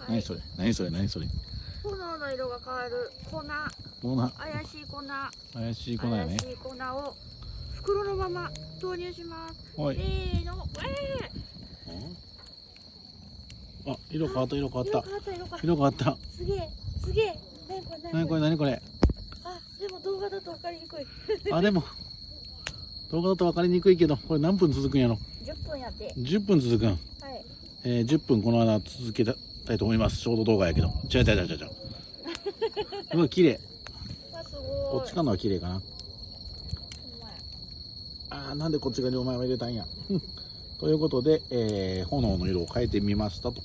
何それ何それ何それ。炎の色が変わる粉。粉。怪しい粉。怪しい粉やね。怪しい粉を袋のまま投入します。はい。せーの。あ、色変わった色変わった。色変わった色変わった。色変わった。すげえすげえ。何これ何これ。あ、でも動画だと分かりにくい。あ、でも動画だと分かりにくいけど、これ何分続くんやろ。10分やって。10分続くん。はい。10分この穴続けたいと思います。ショート動画やけど。違う違う違う違う。すごい綺麗。あ、すごい。こっちかのは綺麗かな。ほんまや。あー、なんでこっち側にお前は入れたんや。ということで、炎の色を変えてみましたと。